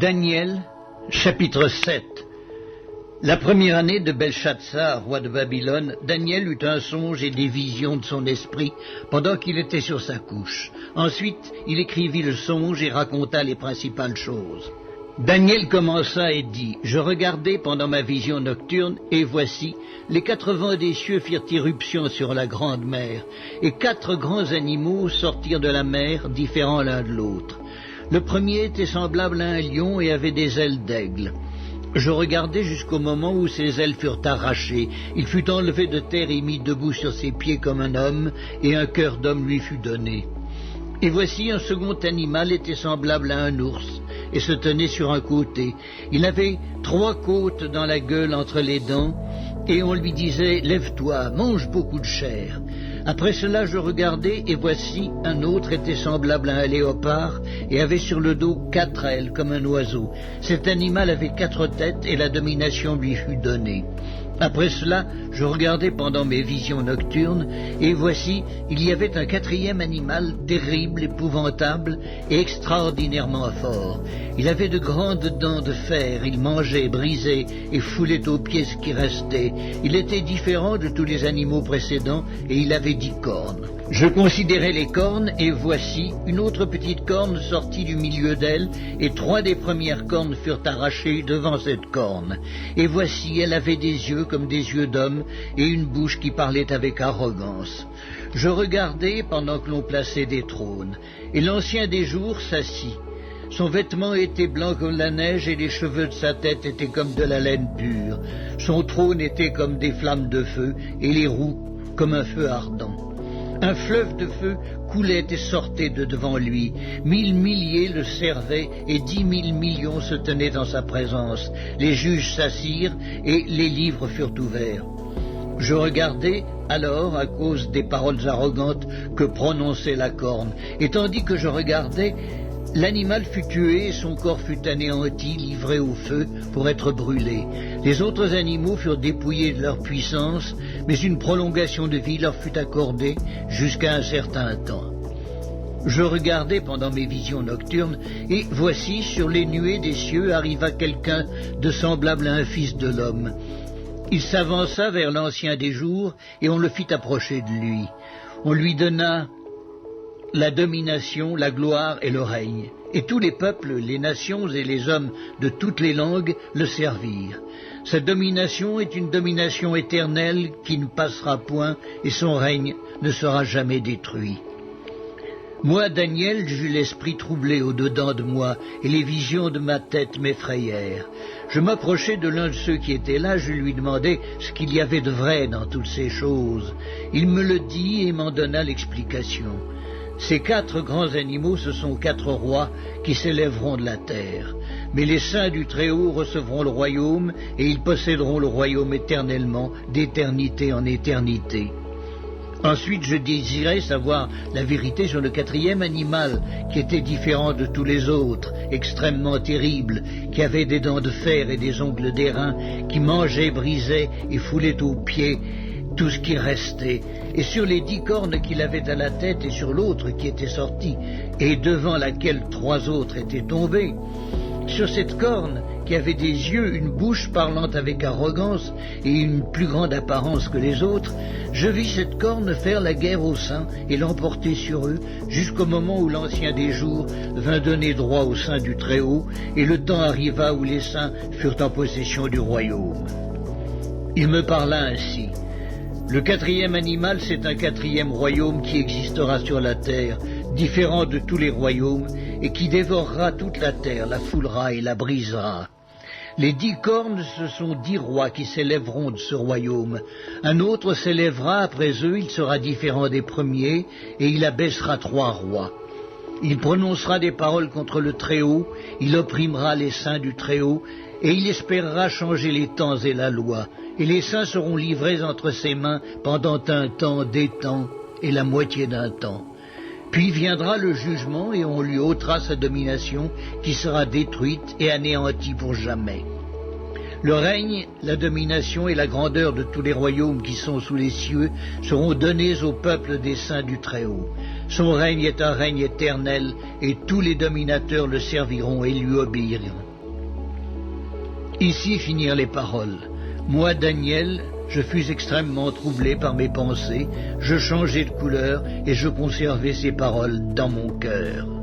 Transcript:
Daniel, chapitre 7. La première année de Belshazzar, roi de Babylone, Daniel eut un songe et des visions de son esprit pendant qu'il était sur sa couche. Ensuite, il écrivit le songe et raconta les principales choses. Daniel commença et dit, « Je regardai pendant ma vision nocturne, et voici, les 4 vents des cieux firent irruption sur la grande mer, et 4 grands animaux sortirent de la mer, différents l'un de l'autre. Le premier était semblable à un lion et avait des ailes d'aigle. Je regardai jusqu'au moment où ses ailes furent arrachées. Il fut enlevé de terre et mis debout sur ses pieds comme un homme, et un cœur d'homme lui fut donné. Et voici un second animal était semblable à un ours, et se tenait sur un côté. Il avait 3 côtes dans la gueule entre les dents, et on lui disait, « Lève-toi, mange beaucoup de chair. » Après cela, je regardai, et voici, un autre était semblable à un léopard, et avait sur le dos 4 ailes, comme un oiseau. Cet animal avait 4 têtes, et la domination lui fut donnée. Après cela, je regardai pendant mes visions nocturnes, et voici, il y avait un 4e animal, terrible, épouvantable, et extraordinairement fort. Il avait de grandes dents de fer, il mangeait, brisait, et foulait aux pieds ce qui restait. Il était différent de tous les animaux précédents, et il avait 10 cornes. Je considérai les cornes, et voici, une autre petite corne sortit du milieu d'elle, et 3 des premières cornes furent arrachées devant cette corne. Et voici, elle avait des yeux comme des yeux d'homme, et une bouche qui parlait avec arrogance. Je regardai pendant que l'on plaçait des trônes, et l'ancien des jours s'assit. Son vêtement était blanc comme la neige, et les cheveux de sa tête étaient comme de la laine pure. Son trône était comme des flammes de feu, et les roues comme un feu ardent. Un fleuve de feu coulait et sortait de devant lui. 1000 milliers le servaient et 10 000 millions se tenaient dans sa présence. Les juges s'assirent et les livres furent ouverts. Je regardai alors à cause des paroles arrogantes que prononçait la corne. Et tandis que je regardais, l'animal fut tué et son corps fut anéanti, livré au feu pour être brûlé. Les autres animaux furent dépouillés de leur puissance, mais une prolongation de vie leur fut accordée jusqu'à un certain temps. Je regardai pendant mes visions nocturnes, et voici, sur les nuées des cieux arriva quelqu'un de semblable à un fils de l'homme. Il s'avança vers l'ancien des jours, et on le fit approcher de lui. On lui donna la domination, la gloire et le règne. Et tous les peuples, les nations et les hommes de toutes les langues le servirent. Sa domination est une domination éternelle qui ne passera point, et son règne ne sera jamais détruit. Moi, Daniel, j'eus l'esprit troublé au-dedans de moi, et les visions de ma tête m'effrayèrent. Je m'approchai de l'un de ceux qui étaient là, je lui demandai ce qu'il y avait de vrai dans toutes ces choses. Il me le dit et m'en donna l'explication. Ces 4 grands animaux, ce sont 4 rois qui s'élèveront de la terre. Mais les saints du Très-Haut recevront le royaume, et ils posséderont le royaume éternellement, d'éternité en éternité. Ensuite, je désirais savoir la vérité sur le 4e animal, qui était différent de tous les autres, extrêmement terrible, qui avait des dents de fer et des ongles d'airain, qui mangeait, brisait et foulait aux pieds tout ce qui restait, et sur les 10 cornes qu'il avait à la tête et sur l'autre qui était sortie, et devant laquelle 3 autres étaient tombés. Sur cette corne, qui avait des yeux, une bouche parlant avec arrogance et une plus grande apparence que les autres, je vis cette corne faire la guerre aux saints et l'emporter sur eux, jusqu'au moment où l'ancien des jours vint donner droit aux saints du Très-Haut, et le temps arriva où les saints furent en possession du royaume. Il me parla ainsi. Le 4e animal, c'est un 4e royaume qui existera sur la terre, différent de tous les royaumes, et qui dévorera toute la terre, la foulera et la brisera. Les 10 cornes, ce sont 10 rois qui s'élèveront de ce royaume. Un autre s'élèvera après eux, il sera différent des premiers, et il abaissera 3 rois. Il prononcera des paroles contre le Très-Haut, il opprimera les saints du Très-Haut, et il espérera changer les temps et la loi. Et les saints seront livrés entre ses mains pendant un temps, des temps, et la moitié d'un temps. Puis viendra le jugement, et on lui ôtera sa domination, qui sera détruite et anéantie pour jamais. Le règne, la domination et la grandeur de tous les royaumes qui sont sous les cieux seront donnés au peuple des saints du Très-Haut. Son règne est un règne éternel, et tous les dominateurs le serviront et lui obéiront. Ici finirent les paroles. Moi, Daniel, je fus extrêmement troublé par mes pensées, je changeai de couleur et je conservai ces paroles dans mon cœur.